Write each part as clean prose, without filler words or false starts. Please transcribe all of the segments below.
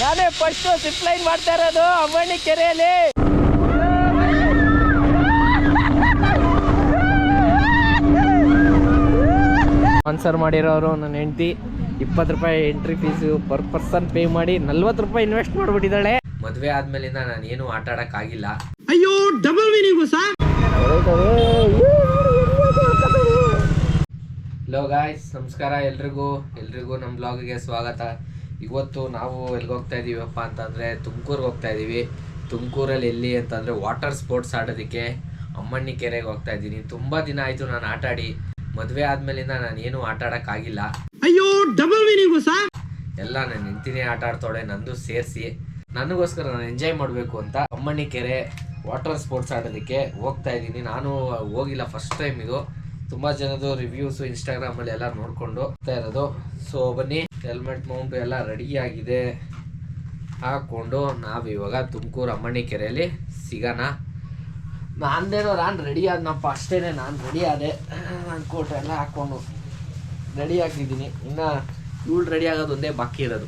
ನಾನೇ first zipline ಮಾಡ್ತಾ ಇರೋದು ಅಮ್ಮಣ್ಣಿ ಕೆರೆಯಲ್ಲಿ. ಸ್ಪಾನ್ಸರ್ ಮಾಡಿರೋರು ನನ್ನ ಹೆಂಡತಿ 20 ರೂಪಾಯಿ entry fees per person pay ಮಾಡಿ 40 ರೂಪಾಯಿ ಇನ್ವೆಸ್ಟ್ ಮಾಡ್ಬಿಟ್ಟಿದ್ದಾಳೆ. ಮದುವೆ ಆದ್ಮೇಲಿಂದ ನಾನು ಏನು ಆಟ ಆಡಕ್ಕಾಗಿಲ್ಲ. ಅಯ್ಯೋ double meaning sir. Hello guys, ನಮಸ್ಕಾರ ಎಲ್ರಿಗೂ ನಮ್ಮ ಬ್ಲಾಗ್ಗೆ ಸ್ವಾಗತ. ಇವತ್ತು ನಾವು ಎಲ್ಲಿಗೆ ಹೋಗ್ತಾ ಇದ್ದೀವಪ್ಪ ಅಂತಂದರೆ ತುಮಕೂರಿಗೆ ಹೋಗ್ತಾ ಇದ್ದೀವಿ. ತುಮಕೂರಲ್ಲಿ ಎಲ್ಲಿ ಅಂತಂದರೆ ವಾಟರ್ ಸ್ಪೋರ್ಟ್ಸ್ ಆಡೋದಕ್ಕೆ ಅಮ್ಮಣ್ಣಿ ಕೆರೆಗೆ ಹೋಗ್ತಾ ಇದ್ದೀನಿ. ತುಂಬ ದಿನ ಆಯಿತು ನಾನು ಆಟ ಆಡಿ. ಮದುವೆ ಆದ್ಮೇಲಿಂದ ನಾನು ಏನು ಆಟ ಆಡೋಕ್ಕಾಗಿಲ್ಲ. ಅಯ್ಯೋ ಡಬಲ್ ಮೀನಿಂಗು ಸರ್. ಎಲ್ಲ ನನ್ನ ಹೆಂಡ್ತಿನೇ ಆಟ ಆಡ್ತಾಳೆ, ನಂದು ಸೇರಿಸಿ. ನನಗೋಸ್ಕರ ನಾನು ಎಂಜಾಯ್ ಮಾಡಬೇಕು ಅಂತ ಅಮ್ಮಣ್ಣಿ ಕೆರೆ ವಾಟರ್ ಸ್ಪೋರ್ಟ್ಸ್ ಆಡೋದಕ್ಕೆ ಹೋಗ್ತಾ ಇದ್ದೀನಿ. ನಾನು ಹೋಗಿಲ್ಲ, ಫಸ್ಟ್ ಟೈಮ್ ಇದು. ತುಂಬ ಜನದು ರಿವ್ಯೂಸು ಇನ್ಸ್ಟಾಗ್ರಾಮಲ್ಲಿ ಎಲ್ಲ ನೋಡಿಕೊಂಡು ಹೋಗ್ತಾ ಇರೋದು. ಸೊ ಬನ್ನಿ, ಹೆಲ್ಮೆಟ್ ಮೌಂಟು ಎಲ್ಲ ರೆಡಿಯಾಗಿದೆ, ಹಾಕ್ಕೊಂಡು ನಾವು ಇವಾಗ ತುಮಕೂರು ಅಮ್ಮಣ್ಣಿ ಕೆರೆಯಲ್ಲಿ ಸಿಗೋಣ. ನಾನು ರೆಡಿ ಆದ್ನಪ್ಪ, ಅಷ್ಟೇ. ನಾನು ರೆಡಿ ಆದೆ, ನಾನು ಕೋಟ್ ಎಲ್ಲ ಹಾಕ್ಕೊಂಡು ರೆಡಿ ಆಗಿದ್ದೀನಿ. ಇನ್ನು ಇವಳು ರೆಡಿ ಆಗೋದು ಒಂದೇ ಬಾಕಿ ಇರೋದು.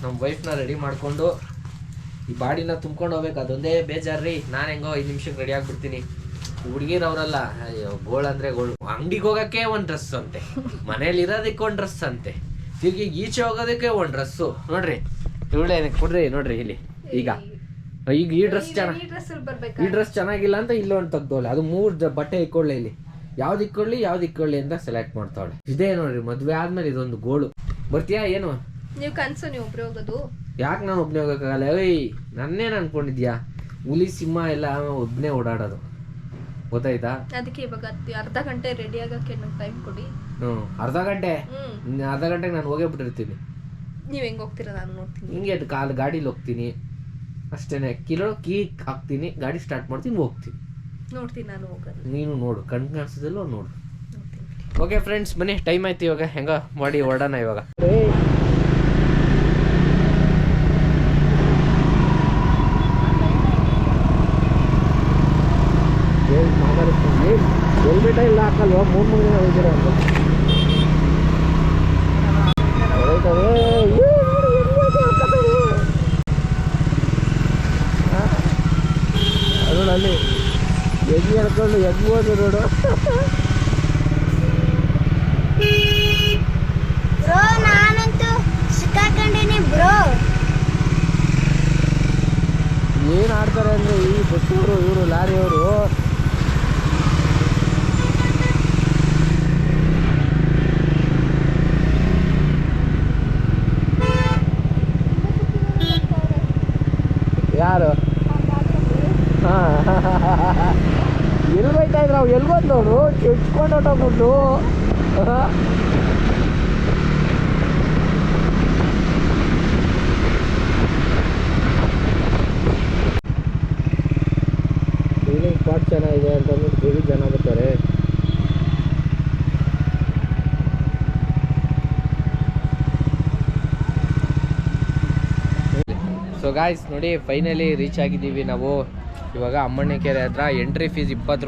ನಮ್ಮ ವೈಫ್ನ ರೆಡಿ ಮಾಡಿಕೊಂಡು ಈ ಬಾಡಿನ ತುಂಬ್ಕೊಂಡು ಹೋಗ್ಬೇಕು, ಅದೊಂದೇ ಬೇಜಾರ್ರಿ. ನಾನು ಹೆಂಗೋ 5 ನಿಮಿಷಕ್ಕೆ ರೆಡಿ ಆಗಿಬಿಡ್ತೀನಿ. ಹುಡುಗಿರವ್ರಲ್ಲ, ಅಯ್ಯೋ ಗೋಳು ಅಂದರೆ ಗೋಳು. ಅಂಗಡಿಗೆ ಹೋಗೋಕ್ಕೆ ಒಂದು ಡ್ರೆಸ್ ಅಂತೆ, ಮನೇಲಿ ಇರೋದಕ್ಕೆ ಒಂದು ಡ್ರೆಸ್ ಅಂತೆ, ತಿರುಗಿ ಈಚೆ ಹೋಗೋದಕ್ಕೆ ಒಂದು ಡ್ರೆಸ್ಸು. ನೋಡ್ರಿ ಇವಳೇ ಕೊಡ್ರಿ, ನೋಡ್ರಿ ಇಲ್ಲಿ ಈಗ ಈ ಡ್ರೆಸ್ ಚೆನ್ನಾಗಿಲ್ಲ ಅಂತ ಇಲ್ಲೊಂದು ತೆಗ್ದವಳೆ. ಅದು 3 ಬಟ್ಟೆ ಇಕ್ಕೊಳ್ಳಿ, ಇಲ್ಲಿ ಯಾವ್ದು ಇಕ್ಕೊಳ್ಳಿ ಅಂತ ಸೆಲೆಕ್ಟ್ ಮಾಡ್ತಾವಳೆ. ಇದೇ ನೋಡ್ರಿ, ಮದ್ವೆ ಆದ್ಮೇಲೆ ಇದೊಂದು ಗೋಳು. ಬರ್ತೀಯಾ ಏನು? ನೀವು ಕನ್ಸು, ನೀವು ಒಬ್ರು ಹೋಗೋದು. ಯಾಕೆ ನಾನು ಒಬ್ಬನೇ ಹೋಗೋಕ್ಕಾಗಲ್ಲ? ಏಯ್ ನನ್ನೇನು ಅನ್ಕೊಂಡಿದ್ಯಾ? ಹುಲಿ ಸಿಂಹ ಎಲ್ಲ ಒಬ್ಬನೇ ಓಡಾಡೋದು, ಗೊತ್ತಾಯ್ತಾ? ಅದಕ್ಕೆ ಇವಾಗ ಅರ್ಧ ಗಂಟೆ ರೆಡಿ ಆಗಕ್ಕೆ ಟೈಮ್ ಕೊಡಿ. ಅರ್ಧ ಗಂಟೆಗೆ ನಾನು ಹೋಗೇ ಬಿಟ್ಟಿರ್ತೀನಿ. ನೀವು ಹೆಂಗ್ ಹೋಗ್ತೀರಾ? ನಾನು ನೋಡ್ತೀನಿ. ಹಿಂಗೆ ಗಾಡೀಲಿ ಹೋಗ್ತೀನಿ ಅಷ್ಟೇನೆ. ಕೀ ಹಾಕ್ತೀನಿ, ಗಾಡಿ ಸ್ಟಾರ್ಟ್ ಮಾಡ್ತೀನಿ, ಹೋಗ್ತೀನಿ. ನೋಡ್ತೀನಿ ನಾನು ಹೋಗೋದು. ನೀನು ನೋಡು, ಕಣ್ ಕಾಣಿಸೋದಿಲ್ಲ ನೋಡು. ಓಕೆ ಫ್ರೆಂಡ್ಸ್, ಬನ್ನಿ, ಟೈಮ್ ಆಯ್ತು ಇವಾಗ. ಹೆಂಗ ಮಾಡಿ ಹೊರಡೋಣ ಇವಾಗ. ಹೆಲ್ಮೆಟ್ ಇಲ್ಲ ಹಾಕಲ್ವ? 3 ದಿನ ಹೋಗಿರ ಅದು ಅಲ್ಲಿ ಎಗಿ ಹೇಳ್ಕೊಂಡು ಎಗ್ಬೋದು ನೋಡು. ಬ್ರೋ ನಾನಂತೂ ಸಿಕ್ಕಾಕೊಂಡಿನಿ ಬ್ರೋ. ಏನು ಆಡ್ತಾರೆ ಅಂದರೆ ಈ ಬಸ್ಸವರು, ಇವರು ಲಾರಿಯವರು ಯಾರು? ಎಲ್ಲಿ ಬೈತಾ ಇದ್ರು? ಅವು ಎಲ್ಗೋದ್ ನೋಡು, ಕೆಚ್ಕೊಂಡು ಹೊಟ್ಟೋಗ್ಬಿಟ್ಟು. ಫೀಲಿಂಗ್ ಸ್ಪಾಟ್ ಚೆನ್ನಾಗಿದೆ ಅಂತಂದ್ರೆ ಬೇರೆ ಜನ ಬರ್ತಾರೆ. ಸೊ ಗಾಯ್ಸ್ ನೋಡಿ, ಫೈನಲಿ ರೀಚ್ ಆಗಿದ್ದೀವಿ ನಾವು. ಇವಾಗ ಅಮ್ಮಣ್ಣಿ ಕೆರೆ ಹತ್ರ ಎಂಟ್ರಿ ಫೀಸ್ 20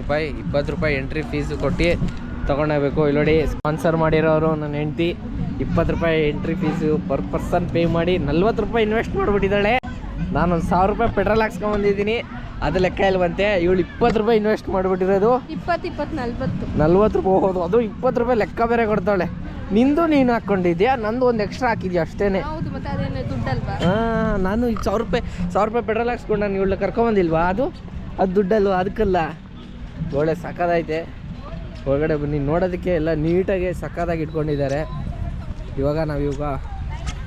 ರೂಪಾಯಿ ಎಂಟ್ರಿ ಫೀಸ್ ಕೊಟ್ಟು ತೊಗೊಂಡೋಗ್ಬೇಕು. ಇಲ್ಲಿ ನೋಡಿ, ಸ್ಪಾನ್ಸರ್ ಮಾಡಿರೋರು ನನ್ನ ಹೆಂಡ್ತಿ 20 ರೂಪಾಯಿ entry fees per person pay ಮಾಡಿ 40 ರೂಪಾಯಿ ಇನ್ವೆಸ್ಟ್ ಮಾಡಿಬಿಟ್ಟಿದ್ದಾಳೆ. ನಾನೊಂದು 1000 ರೂಪಾಯಿ ಪೆಟ್ರೋಲ್ ಹಾಕ್ಸ್ಕೊಂಬಂದಿದ್ದೀನಿ, ಅದು ಲೆಕ್ಕ ಇಲ್ವಂತೆ. ಇವಳು 20 ರೂಪಾಯಿ ಇನ್ವೆಸ್ಟ್ ಮಾಡಿಬಿಟ್ಟಿರೋದು. 40 ರೂಪಾಯಿ ಹೋಗೋದು, ಅದು 20 ರೂಪಾಯಿ ಲೆಕ್ಕ ಬೇರೆ ಕೊಡ್ತಾಳೆ. ನಿಂದು ನೀನು ಹಾಕ್ಕೊಂಡಿದ್ಯಾ, ನಂದು ಒಂದು ಎಕ್ಸ್ಟ್ರಾ ಹಾಕಿದ್ಯಾ ಅಷ್ಟೇ. ನಾನು ಈಗ 1000 ರೂಪಾಯಿ ಪೆಟ್ರೋಲ್ ಹಾಕ್ಸ್ಕೊಂಡು ನಾನು ಇವಳು ಕರ್ಕೊಂಬಂದಿಲ್ವಾ? ಅದು ದುಡ್ಡಲ್ವಾ? ಅದಕ್ಕಲ್ಲ. ಒಳ್ಳೆ ಸಕ್ಕದಾಯ್ತೆ. ಒಳಗಡೆ ಬನ್ನಿ, ನೋಡೋದಕ್ಕೆ ಎಲ್ಲ ನೀಟಾಗಿ ಸಕ್ಕದಾಗಿ ಇಟ್ಕೊಂಡಿದ್ದಾರೆ. ಇವಾಗ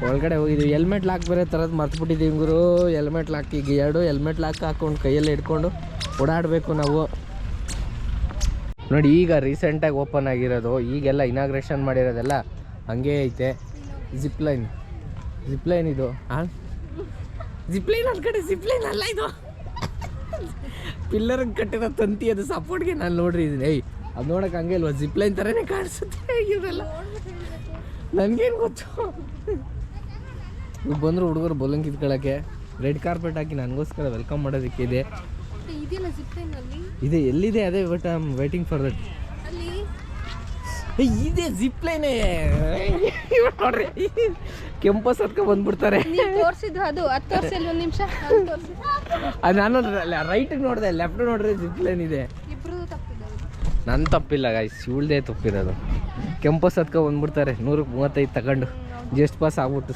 ಒಳಗಡೆ ಹೋಗಿದ್ದೀವಿ. ಹೆಲ್ಮೆಟ್ ಲಾಕ್ ಬೇರೆ ಥರದ್ದು ಮರ್ತ್ಬಿಟ್ಟಿದ್ದೀವಿ ಗುರು. ಹೆಲ್ಮೆಟ್ ಲಾಕ್ ಈಗ 2 ಹೆಲ್ಮೆಟ್ ಲಾಕ್ ಹಾಕ್ಕೊಂಡು ಕೈಯಲ್ಲಿ ಇಟ್ಕೊಂಡು ಓಡಾಡಬೇಕು ನಾವು. ನೋಡಿ, ಈಗ ರೀಸೆಂಟಾಗಿ ಓಪನ್ ಆಗಿರೋದು, ಈಗೆಲ್ಲ ಇನಾಗ್ರೇಷನ್ ಮಾಡಿರೋದೆಲ್ಲ ಹಂಗೇ ಐತೆ. ಜಿಪ್ಲೈನ್ ಇದು. ಜಿಪ್ಲೈನ್ ಒಂದು ಕಡೆ, ಜಿಪ್ಲೈನ್ ಅಲ್ಲ ಇದು, ಪಿಲ್ಲರ್ ಕಟ್ಟಿರೋ ತಂತಿ, ಅದು ಸಪೋರ್ಟ್ಗೆ ನಾನು ನೋಡಿದ್ದೀನಿ. ಅದು ನೋಡೋಕೆ ಹಂಗೆ ಇಲ್ವಾ? ಜಿಪ್ಲೈನ್ ಥರನೇ ಕಾಣಿಸುತ್ತೆ. ಇವರೆಲ್ಲ ನನಗೇನು ಗೊತ್ತು. ಬಂದರು ಹುಡುಗರು ಬೊಲಂಗ್ ಕಿತ್ಕೊಳ್ಳೋಕ್ಕೆ. ರೆಡ್ ಕಾರ್ಪೆಟ್ ಹಾಕಿ ನನಗೋಸ್ಕರ ವೆಲ್ಕಮ್ ಮಾಡೋದಕ್ಕೆ ಇದೆ. ಎಲ್ಲಿದೆ? ಅದೇ but I am waiting for that. ಇದೆ ಜಿಪ್ ಲೈನೇ ನೋಡ್ರಿ, ಕೆಂಪಸ್ ಹತ್ಕೊ ಬಂದ್ಬಿಡ್ತಾರೆ. ನೀವು ತೋರಿಸಿದ್ದು ಅದು 10 ವರ್ಷ ಒಂದು ನಿಮಿಷ ಅದು ನಾನು ರೈಟಿಗೆ ನೋಡಿದೆ, ಲೆಫ್ಟ್ ನೋಡಿದ್ರೆ ಜಿಪ್ಲೈನ್ ಇದೆ. ಇಬ್ರು ತಪ್ಪಿದೆ. ನನ್ನ ತಪ್ಪಿಲ್ಲ ಗಾಯ್ಸ್, ಇವಳ್ದೇ ತಪ್ಪಿರೋದು. ಕೆಂಪಸ್ ಹತ್ಕೊ ಬಂದ್ಬಿಡ್ತಾರೆ 135 ತಗೊಂಡು ಜಸ್ಟ್ ಪಾಸ್ ಆಗ್ಬಿಟ್ಟು.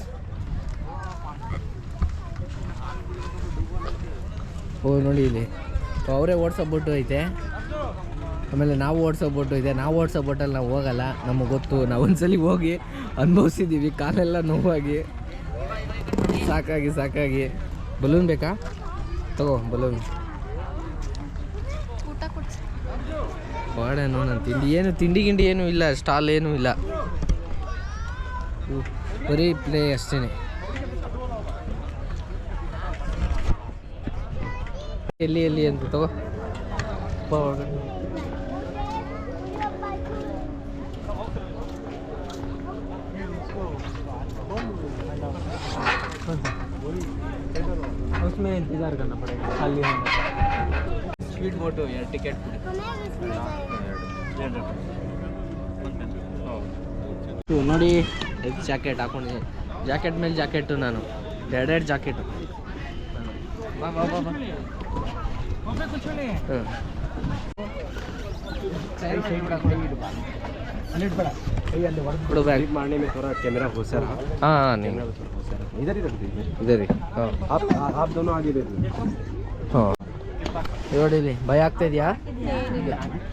ಓ ನೋಡಿ ಇಲ್ಲಿ ಅವರೇ ಓಡಿಸೋ ಬೋಟು ಐತೆ, ಆಮೇಲೆ ನಾವು ಓಡಿಸೋ ಬೋಟು ಇದೆ. ನಾವು ಓಡಿಸೋ ಬೋಟಲ್ಲಿ ನಾವು ಹೋಗಲ್ಲ, ನಮಗೆ ಗೊತ್ತು. ನಾವು ಒಂದ್ಸಲಿ ಹೋಗಿ ಅನುಭವಿಸಿದ್ದೀವಿ, ಕಾಲೆಲ್ಲ ನೋವಾಗಿ ಸಾಕಾಗಿ. ಬಲೂನ್ ಬೇಕಾ? ತಗೋ ಬಲೂನ್. ಊಟ ಕೊಡ್ಸಿ. ಬಾಡೇನು ನನ್ನ ತಿಂಡಿ ಗಿಂಡಿ ಏನೂ ಇಲ್ಲ, ಸ್ಟಾಲ್ ಏನೂ ಇಲ್ಲ, ಬರೀ ಪ್ಲೇ ಅಷ್ಟೇ. ಎಲ್ಲಿ ಅಂತ ತಗೋ. उसमें इंतजार करना पड़ेगा खाली होने ಸ್ವೀಟ್ ಬೋಟು 2 ಟಿಕೆಟ್ ನೋಡಿ. ಜಾಕೆಟ್ ಹಾಕೊಂಡಿದ್ದೀನಿ, ಜಾಕೆಟ್ ಮೇಲೆ ಜಾಕೆಟು, ನಾನು ಎರಡೆರಡು ಜಾಕೆಟು. ಬಾ ಬಿಡು ಬ್ಯಾಗ್. मारने में थोड़ा कैमरा घुसा रहा। हाँ नहीं इधर ही रख दीजिए, ಇದೇ ರೀ. ಹಾಂ आप दोनों आगे दे दीजिए। ಹಾಂ ನೋಡಿಲಿ, ಭಯ ಆಗ್ತಾ ಇದೆಯಾ?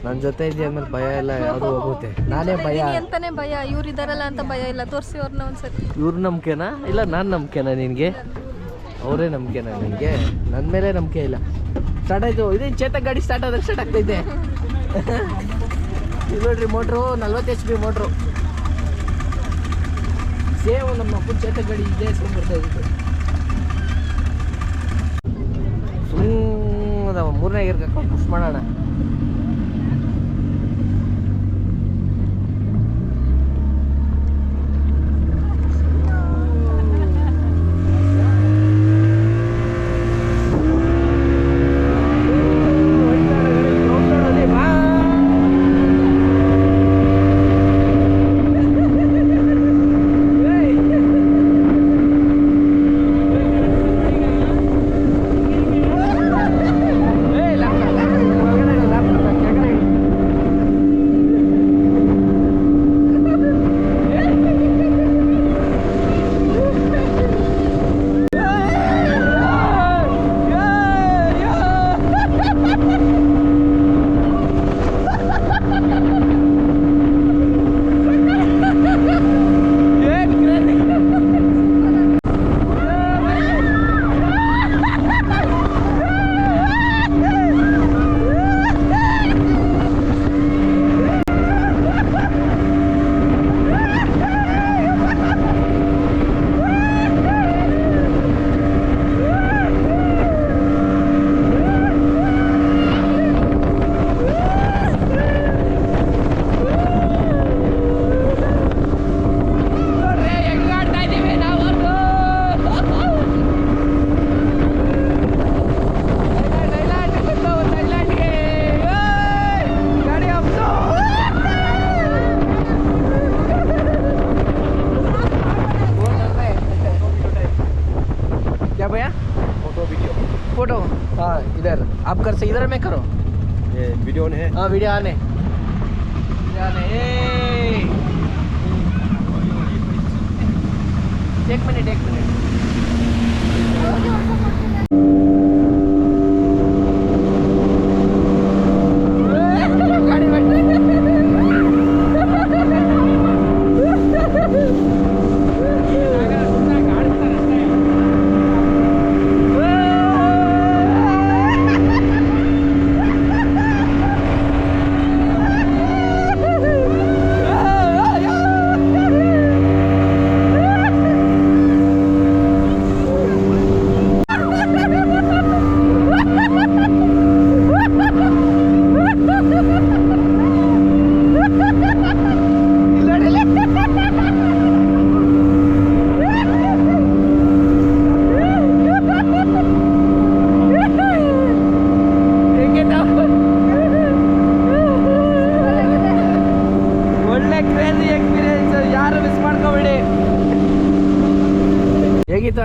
ನನ್ನ ಜೊತೆ ಇದೆಯಾ ಅಂದ್ಮೇಲೆ ಭಯ ಎಲ್ಲ ಯಾವುದು ಹೋಗುತ್ತೆ. ನಾನೇ ಭಯ ಅಂತಾನೆ ಭಯ, ಇವ್ರು ಇದಾರಲ್ಲ ಅಂತ ಭಯ ಇಲ್ಲ. ತೋರಿಸಿ ಅವ್ರನ್ನ ಒಂದ್ಸರಿ. ಇವ್ರ ನಂಬಿಕೆನಾ ಇಲ್ಲ ನಾನು ನಂಬಿಕೆನಾ ನಿನಗೆ? ಅವರೇ ನಂಬಿಕೆನಾ ನಿನಗೆ? ನನ್ನ ಮೇಲೆ ನಂಬಿಕೆ ಇಲ್ಲ. ಸ್ಟಾರ್ಟ್ ಆಯಿತು. ಇದೇನು ಚೇತಕ್ ಗಾಡಿ ಸ್ಟಾರ್ಟ್ ಆದಾಗ ಸ್ಟಾರ್ಟ್ ಆಗ್ತೈತೆ. ಇದು ನೋಡ್ರಿ ಮೋಟ್ರು, 40 HP ಮೋಟ್ರು. ಸೇಮ್ ನಮ್ಮ ಅಪ್ಪನ ಚೇತಕ್ ಗಾಡಿ ಇದೇ ಹೆಸ್ಕೊಂಡು ಬರ್ತಾ ಇತ್ತು. ಸುಮ್ಮನೆ 3ನೇ ಗೇರ್ ಪುಷ್ ಮಾಡೋಣ. फोटो हाँ इधर आप कर से इधर में करो। ये वीडियो ऑन है? हाँ वीडियो आने एक मिनट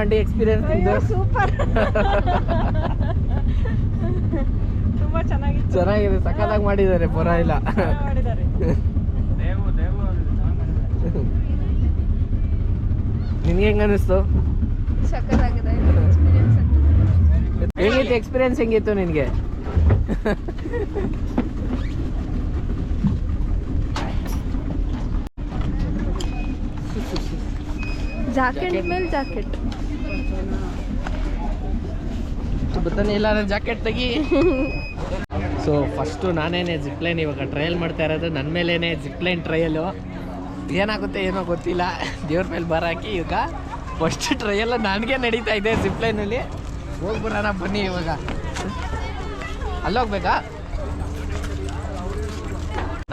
ಆಂಟಿ ಎಕ್ಸ್ಪೀರಿಯನ್ಸ್ ಸೂಪರ್ ತುಂಬಾ ಚೆನ್ನಾಗಿತ್ತು. ಚೆನ್ನಾಗಿದೆ, ಸಖತ್ತಾಗಿ ಮಾಡಿದ್ದಾರೆ, ಪರವಾಗಿಲ್ಲ. ಮಾಡಿದ್ದಾರೆ. ನಿನ್ಗೆ ಹೆಂಗ ಅನಿಸ್ತು? ಸಖತ್ತಾಗಿದೆ ಎಕ್ಸ್ಪೀರಿಯನ್ಸ್ ಅಂತ. ಹೆಂಗಿತ್ತು ಎಕ್ಸ್ಪೀರಿಯನ್ಸ್, ಹೆಂಗಿತ್ತು ನಿನಗೆ? ಜಾಕೆಟ್ ಮೇಲೆ ಜಾಕೆಟ್. ಗೊತ್ತಾನೆ ಇಲ್ಲ, ನನ್ನ ಜಾಕೆಟ್ ತೆಗಿ. ಸೊ ಫಸ್ಟು ನಾನೇನೆ ಜಿಪ್ಲೈನ್ ಇವಾಗ ಟ್ರಯಲ್ ಮಾಡ್ತಾ ಇರೋದು, ನನ್ನ ಮೇಲೇ ಜಿಪ್ಲೈನ್ ಟ್ರಯಲು. ಏನಾಗುತ್ತೆ ಏನೋ ಗೊತ್ತಿಲ್ಲ, ದೇವ್ರ ಮೇಲೆ ಬಾರ ಹಾಕಿ ಈಗ ಫಸ್ಟ್ ಟ್ರಯಲ್ ನನಗೆ ನಡೀತಾ ಇದೆ ಜಿಪ್ಲೈನಲ್ಲಿ. ಹೋಗ್ಬಿಡೋಣ ಬನ್ನಿ ಇವಾಗ. ಅಲ್ಲೋಗ್ಬೇಕಾ?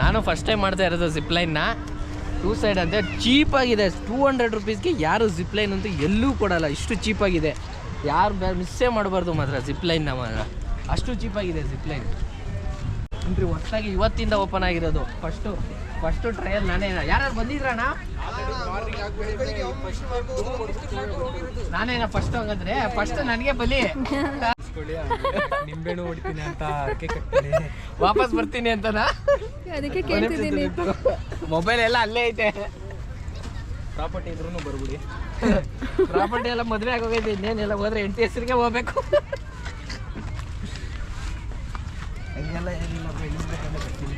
ನಾನು ಫಸ್ಟ್ ಟೈಮ್ ಮಾಡ್ತಾ ಇರೋದು ಜಿಪ್ಲೈನ್ನ. 2 ಸೈಡ್ ಅಂತೆ, ಚೀಪಾಗಿದೆ. 200 ರುಪೀಸ್ಗೆ ಯಾರು ಜಿಪ್ಲೈನ್ ಅಂತೂ ಎಲ್ಲೂ ಕೊಡಲ್ಲ, ಇಷ್ಟು ಚೀಪಾಗಿದೆ. ಯಾರು ಮಿಸ್ಸೇ ಮಾಡಬಾರ್ದು ಮಾತ್ರ ಜಿಪ್ಲೈನ್ನ, ಮಾತ್ರ ಅಷ್ಟು ಚೀಪಾಗಿದೆ ಜಿಪ್ಲೈನ್. ಅಂದರೆ ಹೊಸದಾಗಿ ಇವತ್ತಿಂದ ಓಪನ್ ಆಗಿರೋದು. ಫಸ್ಟು ಟ್ರಯಲ್ ನಾನೇ. ಯಾರು ಬಂದಿದ್ರಣ್ಣ? ನಾನೇನ ಫಸ್ಟ್ ಹಂಗಂದ್ರೆ ಫಸ್ಟ್ ನನಗೆ ಬಲಿ. ನಿಂಬೆಣ್ಣು ಹೊಡಿತೀನಿ ಅಂತ ವಾಪಸ್ ಬರ್ತೀನಿ ಅಂತನಾ? ಅದಕ್ಕೆ ಕೇಳ್ತಿದ್ದೀನಿ. ಮೊಬೈಲ್ ಎಲ್ಲ ಅಲ್ಲೇ ಐತೆ. ಪ್ರಾಪರ್ಟಿ ಇದ್ರೂ ಬರ್ಬಿಡಿ. ಪ್ರಾಪರ್ಟಿ ಎಲ್ಲ ಮದುವೆ ಆಗೋಗೈತೆ, ಇನ್ನೇನೆಲ್ಲ ಹೋದ್ರೆ ಹೆಂಡತಿ ಹೆಸರಿಗೆ ಹೋಗ್ಬೇಕು. ಹಂಗೆಲ್ಲ ಏನಿಲ್ಲ, ಬೆಳೆಸ್ಬೇಕಂತ ಬರ್ತೀನಿ.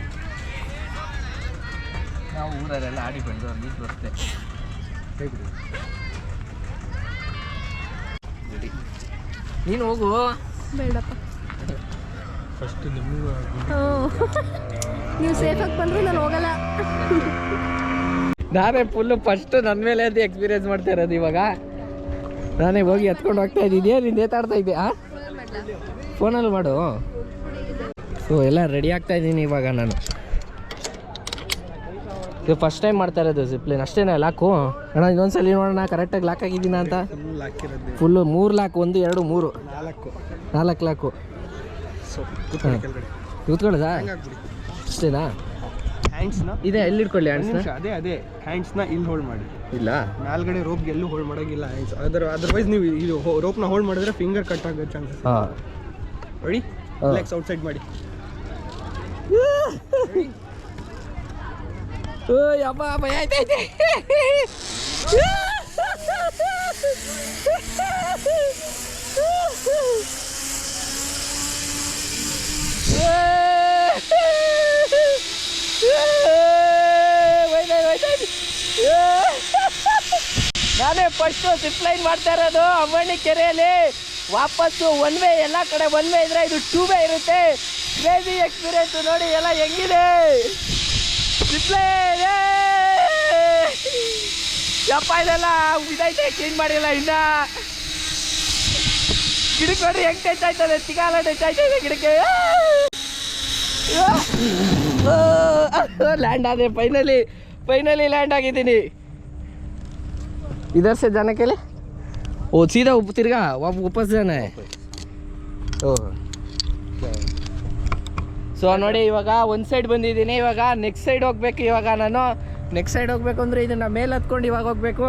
ನಾವು ಊರಲ್ಲೆಲ್ಲ ಆಡಿ ಬೆಳೆದು ಅಲ್ಲಿ ಬರುತ್ತೆ. ನೀನು ಹೋಗು. ಬೇಡಪ್ಪ, ಫಸ್ಟ್ ನಿಮಗೂ ನೀವು ಸೇಫಾಗಿ ಬಂದರೂ ನಾನು ಹೋಗಲ್ಲ. ನಾನೇ ಫುಲ್ಲು ಫಸ್ಟ್ ನನ್ನ ಮೇಲೆ ಅಂತ ಎಕ್ಸ್ಪೀರಿಯನ್ಸ್ ಮಾಡ್ತಾ ಇರೋದು. ಇವಾಗ ನಾನೇ ಹೋಗಿ ಎತ್ಕೊಂಡು ಹೋಗ್ತಾ ಇದ್ದಿದ್ದೆ, ನೀನು ಏತಾಡ್ತಾ ಇದ್ದೆ. ಫೋನಲ್ಲಿ ಮಾಡು. ಸೊ ಎಲ್ಲ ರೆಡಿ ಆಗ್ತಾ ಇದ್ದೀನಿ ಇವಾಗ ನಾನು. ಇದು ಫಸ್ಟ್ ಟೈಮ್ ಮಾಡ್ತಾ ಇರೋದು ಜಿಪ್ಲೈನ್. ಅಷ್ಟೇನಾ ಲಾಕು? ಅಣ್ಣ ಇನ್ನೊಂದ್ಸಲಿ ನೋಡೋಣ ಕರೆಕ್ಟಾಗಿ ಲಾಕ್ ಆಗಿದ್ದೀನ ಅಂತ. Full 3 lock, 1 2 3 4 ಲಾಕು. ಕೂತ್ಕೊಳ್ಳೋದಾ? ಅಷ್ಟೇನಾ? ಹ್ಯಾಂಡ್ಸ್ನ ಇದೆ, ಎಲ್ಲಿ ಇಟ್ಕೊಳ್ಳಿ ಹ್ಯಾಂಡ್ಸ್ನ? ಅದೇ ಹ್ಯಾಂಡ್ಸ್ನ ಇಲ್ಲಿ ಹೋಲ್ಡ್ ಮಾಡಿ. ಇಲ್ಲ, ಮೇಲ್ಗಡೆ ರೋಪ್ಗೆ ಎಲ್ಲೂ ಹೋಲ್ಡ್ ಮಾಡೋಂಗಿಲ್ಲ ಹ್ಯಾಂಡ್ಸ್. ಅದರ್ವೈಸ್ ನೀವು ಇದು ರೋಪ್ನ ಹೋಲ್ಡ್ ಮಾಡಿದ್ರೆ ಫಿಂಗರ್ ಕಟ್ ಆಗೋ ಚಾನ್ಸಸ್. ಹಾಂ, ರೆಡಿ? ಲೆಗ್ಸ್ ಔಟ್ಸೈಡ್ ಮಾಡಿ. ಓ ಯಪ್ಪ, ಭಯ ಆಯ್ತೈತೆ. ನಾನೇ ಫಸ್ಟು ಜಿಪ್ಲೈನ್ ಮಾಡ್ತಾ ಇರೋದು ಅಮ್ಮಣ್ಣಿ ಕೆರೆಯಲ್ಲಿ. ವಾಪಸ್ಸು 1 ವೇ, ಎಲ್ಲ ಕಡೆ 1 ವೇ ಇದ್ರೆ ಇದು 2 ವೇ ಇರುತ್ತೆ. ಕ್ರೇಜಿ ಎಕ್ಸ್ಪೀರಿಯನ್ಸ್ ನೋಡಿ ಎಲ್ಲ ಹೆಂಗಿದೆ ಜಿಪ್ಲೈನ್. ಯಪ್ಪ ಇದೆಲ್ಲ ಇದೈತೆ, ಕ್ಲೀನ್ ಮಾಡಿಲ್ಲ ಇನ್ನ. ಗಿಡಕ್ಕೆ ನೋಡಿ ಹೆಂಗೆ ಟಚ್ ಆಯ್ತದೆ, ಚಿಗಾಲ ಟಚ್ ಆಯ್ತದೆ ಗಿಡಕ್ಕೆ. ಲ್ಯಾಂಡ್ ಆದೆ, ಫೈನಲಿ ಲ್ಯಾಂಡ್ ಆಗಿದ್ದೀನಿ. इधर से जाने के लिए वो सीधा तिरगा वापस जाना है. ಓಹ್, ಸೊ ನೋಡಿ ಇವಾಗ ಒಂದು ಸೈಡ್ ಬಂದಿದ್ದೀನಿ. ಇವಾಗ ನೆಕ್ಸ್ಟ್ ಸೈಡ್ ಹೋಗ್ಬೇಕು. ಇವಾಗ ನಾನು ನೆಕ್ಸ್ಟ್ ಸೈಡ್ ಹೋಗ್ಬೇಕು ಅಂದರೆ ಇದನ್ನು ಮೇಲೆ ಹತ್ಕೊಂಡು ಇವಾಗ ಹೋಗ್ಬೇಕು.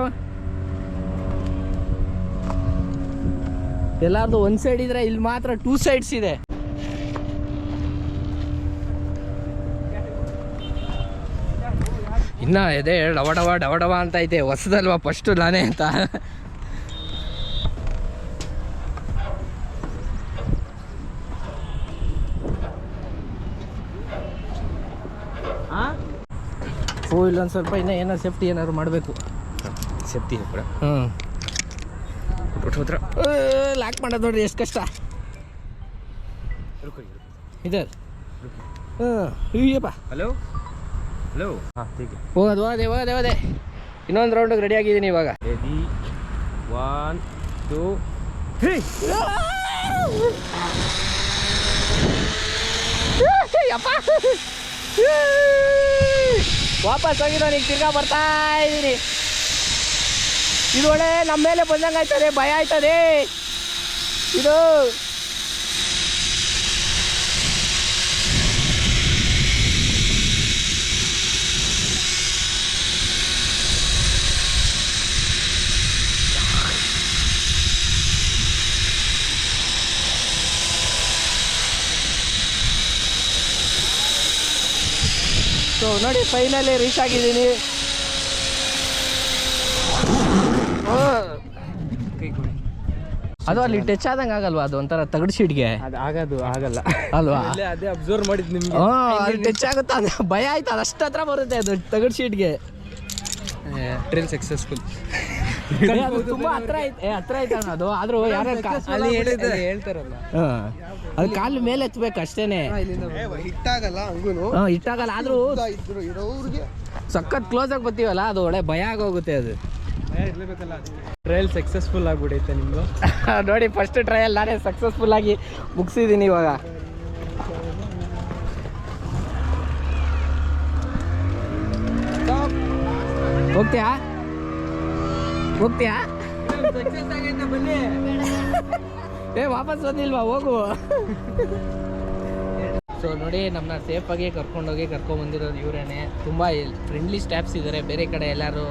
ಎಲ್ಲಾರ್ದು 1 ಸೈಡ್ ಇದ್ರೆ ಇಲ್ಲಿ ಮಾತ್ರ 2 ಸೈಡ್ಸ್ ಇದೆ. ಇನ್ನ ಇದೆ ಡವಡವ ಅಂತ ಐತೆ. ಹೊಸದಲ್ವಾ ಫಸ್ಟು ನಾನೇ ಅಂತ. ಓ, ಇಲ್ಲೊಂದು ಸ್ವಲ್ಪ ಇನ್ನೂ ಏನೋ ಸೇಫ್ಟಿ ಏನಾದ್ರು ಮಾಡಬೇಕು. ಸೇಫ್ಟಿ ಕೂಡ. ಲಾಕ್ ಮಾಡೋದು ನೋಡ್ರಿ ಎಷ್ಟು ಕಷ್ಟ ಇದೆ. ಅಯ್ಯಪ್ಪ, ಹಲೋ ಹಾಂ, ठीक है. ಹೋದೆ ಇನ್ನೊಂದು ರೌಂಡಿಗೆ ರೆಡಿ ಆಗಿದ್ದೀನಿ ಇವಾಗ. ರೆಡಿ 1 2 3. ವಾಪಸ್ ಹೋಗಿ ನಾನು ಈಗ ತಿರ್ಗಾ ಬರ್ತಾ ಇದ್ದೀನಿ. ಇದು ಒಳ್ಳೆ ನಮ್ಮ ಮೇಲೆ ಬಂದಂಗೆ ಆಯ್ತದೆ, ಭಯ ಆಯ್ತದೆ ಇದು. ಸೊ ನೋಡಿ ಫೈನಲಿ ರೀಚ್ ಆಗಿದ್ದೀನಿ. ಅದು ಅಲ್ಲಿ ಟಚ್ ಆದಂಗೆ ಆಗಲ್ವಾ? ಅದು ಒಂಥರ ತಗಡು ಶೀಟ್ಗೆ ಅದು ಆಗಲ್ಲ ಅಲ್ವಾ? ಅದೇ ಅಬ್ಸರ್ವ್ ಮಾಡಿದ್ ನಿಮ್ಗೆ. ಅಲ್ಲಿ ಟಚ್ ಆಗುತ್ತಾ ಅದು ಭಯ ಆಯ್ತು. ಅದು ಅಷ್ಟು ಹತ್ರ ಬರುತ್ತೆ ಅದು ತಗಡು ಶೀಟ್ಗೆ. Trail successful. ತುಂಬಾ ಹತ್ರ ಐತೆ ಅದು. ಆದ್ರೂ ಯಾರು ಹೇಳ್ತಾರಲ್ಲ ಅದು ಕಾಲು ಮೇಲೆ ಎತ್ತಬೇಕು ಅಷ್ಟೇನೆ. ಹಿಟ್ಟಾಗಲ್ಲ ಹಂಗೂನು. ಇಟ್ಟಾಗಲ್ಲ. ಆದ್ರೂ ಇರೋರಿಗೆ ಸಖತ್ ಕ್ಲೋಸ್ ಆಗಿ ಬರ್ತೀವಲ್ಲ, ಅದು ಒಳ್ಳೆ ಭಯ ಆಗೋಗುತ್ತೆ ಅದು. ಇರ್ಲೇಬೇಕಲ್ಲ. ಟ್ರಯಲ್ ಸಕ್ಸಸ್ಫುಲ್ ಆಗ್ಬಿಡೈತೆ ನಿಮ್ದು. ನೋಡಿ ಫಸ್ಟ್ ಟ್ರಯಲ್ ನಾನೇ ಸಕ್ಸಸ್ಫುಲ್ ಆಗಿ ಮುಗಿಸಿದ್ದೀನಿ. ಇವಾಗ ಹೋಗ್ತೀಯಾ? ವಾಪಸ್ ಬಂದಿಲ್ವಾ? ಹೋಗು. ಸೊ ನೋಡಿ, ನಮ್ಮನ್ನ ಸೇಫಾಗಿ ಕರ್ಕೊಂಡೋಗಿ ಕರ್ಕೊಂಬಂದಿರೋದು ಇವರೇನೆ. ತುಂಬ ಫ್ರೆಂಡ್ಲಿ ಸ್ಟಾಫ್ಸ್ ಇದ್ದಾರೆ. ಬೇರೆ ಕಡೆ ಎಲ್ಲರೂ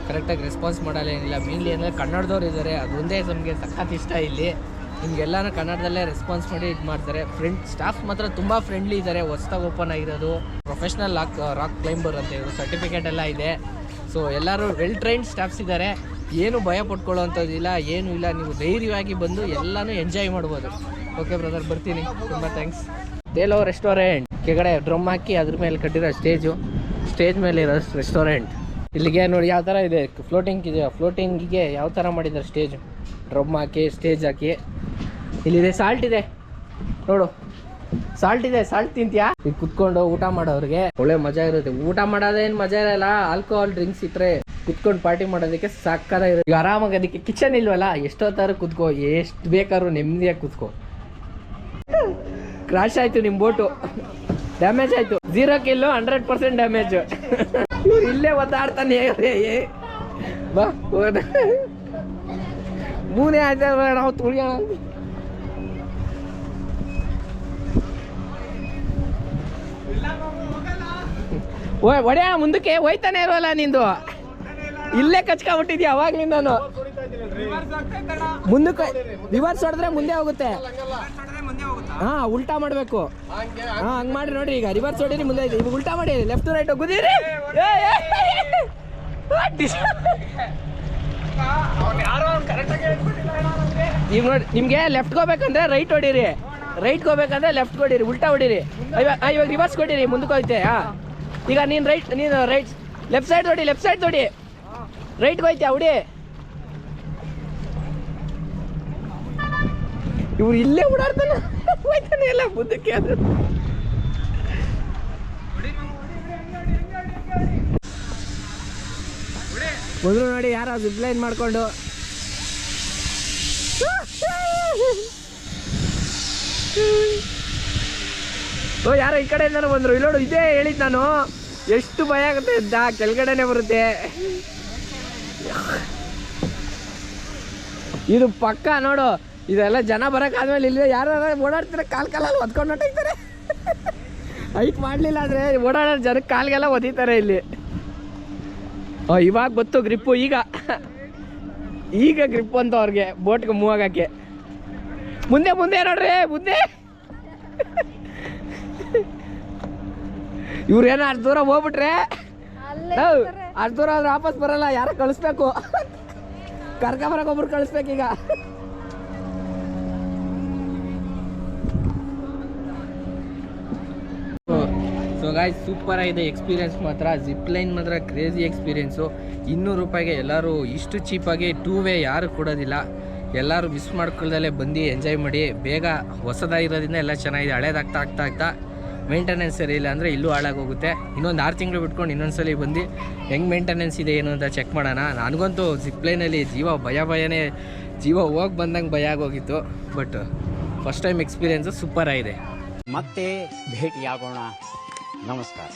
ಕರೆಕ್ಟಾಗಿ ರೆಸ್ಪಾನ್ಸ್ ಮಾಡೋಲ್ಲೇನಿಲ್ಲ. ಮೇನ್ಲಿ ಅಂದರೆ ಕನ್ನಡದವ್ರು ಇದ್ದಾರೆ. ಅದೊಂದೇ ನಮಗೆ ಸಖತ್ ಇಷ್ಟ ಇಲ್ಲಿ. ನಿಮಗೆಲ್ಲನೂ ಕನ್ನಡದಲ್ಲೇ ರೆಸ್ಪಾನ್ಸ್ ಮಾಡಿ ಇದು ಮಾಡ್ತಾರೆ. ಸ್ಟಾಫ್ ಮಾತ್ರ ತುಂಬ ಫ್ರೆಂಡ್ಲಿ ಇದ್ದಾರೆ. ಹೊಸ್ದಾಗಿ ಓಪನ್ ಆಗಿರೋದು. ಪ್ರೊಫೆಷ್ನಲ್ ರಾಕ್ ಕ್ಲೈಂಬರ್ ಅಂತ ಇವರು ಸರ್ಟಿಫಿಕೇಟ್ ಎಲ್ಲ ಇದೆ. ಸೊ ಎಲ್ಲರೂ ವೆಲ್ ಟ್ರೈನ್ಡ್ ಸ್ಟಾಫ್ಸ್ ಇದ್ದಾರೆ. ಏನು ಭಯ ಪಡ್ಕೊಳ್ಳೋವಂಥದ್ದಿಲ್ಲ, ಏನೂ ಇಲ್ಲ. ನೀವು ಧೈರ್ಯವಾಗಿ ಬಂದು ಎಲ್ಲನೂ ಎಂಜಾಯ್ ಮಾಡ್ಬೋದು. ಓಕೆ ಬ್ರದರ್, ಬರ್ತೀನಿ. ತುಂಬ ಥ್ಯಾಂಕ್ಸ್. ತೇಲೋ ರೆಸ್ಟೋರೆಂಟ್ ಕೆಳಗಡೆ ಡ್ರಮ್ ಹಾಕಿ ಅದ್ರ ಮೇಲೆ ಕಟ್ಟಿರೋ ಸ್ಟೇಜ್ ಮೇಲೆ ಇರೋ ರೆಸ್ಟೋರೆಂಟ್. ಇಲ್ಲಿಗೆ ನೋಡಿ ಯಾವ ಥರ ಇದೆ. ಫ್ಲೋಟಿಂಗಿಗೆ ಯಾವ ಥರ ಮಾಡಿದ್ದಾರೆ ಸ್ಟೇಜ್. ಡ್ರಮ್ ಹಾಕಿ ಸ್ಟೇಜ್ ಹಾಕಿ. ಇಲ್ಲಿದೆ ಸಾಲ್ಟ್ ಇದೆ ನೋಡು. ಸಾಲ್ಟ್ ತಿಂತೀಯಾ? ಈಗ ಕುತ್ಕೊಂಡು ಊಟ ಮಾಡೋರಿಗೆ ಒಳ್ಳೆ ಮಜಾ ಇರುತ್ತೆ. ಊಟ ಮಾಡೋದೇನು ಮಜಾ ಇರಲ್ಲ. ಆಲ್ಕೋಹಾಲ್ ಡ್ರಿಂಕ್ಸ್ ಇಟ್ಟರೆ ಕುತ್ಕೊಂಡು ಪಾರ್ಟಿ ಮಾಡೋದಕ್ಕೆ ಸಕ್ಕತ್ತಾಗಿರುತ್ತೆ. ಈಗ ಆರಾಮಾಗಿ ಅದಕ್ಕೆ ಕಿಚನ್ ಇಲ್ವಲ್ಲ, ಎಷ್ಟೊತ್ತಾರು ಕುತ್ಕೋ, ಎಷ್ಟು ಬೇಕಾದ್ರೂ ನೆಮ್ಮದಿಯಾಗಿ ಕುತ್ಕೋ. ಕ್ರಾಶ್ ಆಯ್ತು ನಿಮ್ಮ ಬೋಟು, ಡ್ಯಾಮೇಜ್ ಆಯ್ತು. 0 ಕಿಲೋ 100% ಡ್ಯಾಮೇಜ್. ಇವ್ರು ಇಲ್ಲೇ ಒದ್ದಾಡ್ತಾನೆ. ಬಾ ಮೂನೇ ಆಯ್ತಾ ನಾವು ತುಳಿಯೋಣ. ಒಡೆಯ ಮುಂದಕ್ಕೆ ಹೋಯ್ತಾನೆ ಇರೋಲ್ಲ ನಿಂದು. ಇಲ್ಲೇ ಕಚ್ಕೊಂಡ್ಬಿಟ್ಟಿದ್ಯಾ ಅವಾಗ್ಲಿಂದ. ಮುಂದಕ್ಕೆ ರಿವರ್ಸ್ ಹೊಡೆದ್ರೆ ಮುಂದೆ ಹೋಗುತ್ತೆ. ಉಲ್ಟಾ ಮಾಡಬೇಕು. ಹಂಗ್ ಮಾಡಿ ನೋಡಿ. ಈಗ ರಿವರ್ಸ್ ಹೊಡೀರಿ, ಮುಂದೆ ಇದೆ. ಈಗ ಉಲ್ಟಾ ಮಾಡಿ, ಲೆಫ್ಟ್ ರೈಟ್ ಗುದೀರಿ. ಈಗ ನೋಡಿ, ನಿಮ್ಗೆ ಲೆಫ್ಟ್ ಹೋಗ್ಬೇಕಂದ್ರೆ ರೈಟ್ ಹೊಡೀರಿ, ರೈಟ್ ಹೋಗ್ಬೇಕಂದ್ರೆ ಲೆಫ್ಟ್ ಹೊಡೀರಿ, ಉಲ್ಟಾ ಹೊಡೀರಿ. ಇವಾಗ ರಿವರ್ಸ್ ಕೊಡಿರಿ, ಮುಂದಕ್ಕೆ ಹೋಯ್ತೆ. ಈಗ ನೀನು ರೈಟ್ ಲೆಫ್ಟ್ ಸೈಡ್ ತೊಡಿ, ರೈಟ್ಗೆ ಹೋಯ್ತಾ ಹುಡಿ. ಇವ್ರು ಇಲ್ಲೇ ಓಡಾಡ್ತಾನೆ, ಹೋಯ್ತಾನೆ ಎಲ್ಲ ಮುಂದಕ್ಕೆ. ಅದು ಮೊದಲು ನೋಡಿ ಯಾರು ಜಿಪ್ ಲೈನ್ ಮಾಡ್ಕೊಂಡು. ಯಾರೋ ಈ ಕಡೆಯಿಂದಾನು ಬಂದರು. ಇಲ್ಲೋಡು, ಇದೇ ಹೇಳಿದ್ ನಾನು. ಎಷ್ಟು ಭಯ ಆಗುತ್ತೆ ಇದ್ದ, ಕೆಳಗಡೆನೆ ಬರುತ್ತೆ ಇದು ಪಕ್ಕ. ನೋಡು, ಇದೆಲ್ಲ ಜನ ಬರೋಕ್ಕಾದ್ಮೇಲೆ ಇಲ್ಲಿ ಯಾರು ಓಡಾಡ್ತಾರೆ, ಕಾಲಲ್ಲಿ ಒದ್ಕೊಂಡು ಹೊಟ್ಟೋಗ್ತಾರೆ. ಹೈಟ್ ಮಾಡಲಿಲ್ಲ ಅಂದರೆ ಓಡಾಡೋ ಜನಕ್ಕೆ ಕಾಲಿಗೆಲ್ಲ ಒದೀತಾರೆ ಇಲ್ಲಿ. ಇವಾಗ ಗೊತ್ತು ಗ್ರಿಪ್ಪು. ಈಗ ಗ್ರಿಪ್ ಅಂತ ಅವ್ರಿಗೆ ಬೋಟ್ಗೆ ಮೂವ್ ಆಗೋಕ್ಕೆ. ಮುಂದೆ ನೋಡ್ರಿ, ಮುಂದೆ. ಇವ್ರೇನೋ ಅಷ್ಟು ದೂರ ಹೋಗ್ಬಿಟ್ರೆ, ಅಷ್ಟು ದೂರ ಆದ್ರೆ ವಾಪಸ್ ಬರಲ್ಲ. ಯಾರೋ ಕಳಿಸ್ಬೇಕು, ಕರ್ಕೊಂಬರಕ್ಕೊಬ್ರು ಕಳಿಸ್ಬೇಕೀಗ. ಸೊ ಗಾಯ್ಸ್, ಸೂಪರ್ ಆಗಿದೆ ಎಕ್ಸ್ಪೀರಿಯನ್ಸ್ ಮಾತ್ರ. ಜಿಪ್ ಲೈನ್ ಮಾತ್ರ ಕ್ರೇಜಿ ಎಕ್ಸ್ಪೀರಿಯೆನ್ಸು. 200 ರೂಪಾಯಿಗೆ ಎಲ್ಲರೂ ಇಷ್ಟು ಚೀಪಾಗಿ 2 ವೇ ಯಾರು ಕೊಡೋದಿಲ್ಲ. ಎಲ್ಲರೂ ಮಿಸ್ ಮಾಡ್ಕೊಳ್ದಲ್ಲೇ ಬಂದು ಎಂಜಾಯ್ ಮಾಡಿ. ಬೇಗ ಹೊಸದಾಗಿರೋದ್ರಿಂದ ಎಲ್ಲ ಚೆನ್ನಾಗಿದೆ. ಹಳೇದಾಗ್ತಾ ಮೇಂಟೆನೆನ್ಸ್ ಸರಿ ಇಲ್ಲ ಅಂದರೆ ಇಲ್ಲೂ ಹಾಳಾಗೋಗುತ್ತೆ. ಇನ್ನೊಂದು 6 ತಿಂಗಳು ಬಿಟ್ಕೊಂಡು ಇನ್ನೊಂದ್ಸಲಿ ಬಂದು ಹೆಂಗೆ ಮೇಂಟೆನೆನ್ಸ್ ಇದೆ ಏನು ಅಂತ ಚೆಕ್ ಮಾಡೋಣ. ನನಗಂತೂ ಜಿಪ್ಲೈನಲ್ಲಿ ಜೀವ ಹೋಗಿ ಬಂದಂಗೆ ಭಯ ಆಗೋಗಿತ್ತು. But first time experience super ಆಗಿದೆ. ಮತ್ತೆ ಭೇಟಿಯಾಗೋಣ. ನಮಸ್ಕಾರ.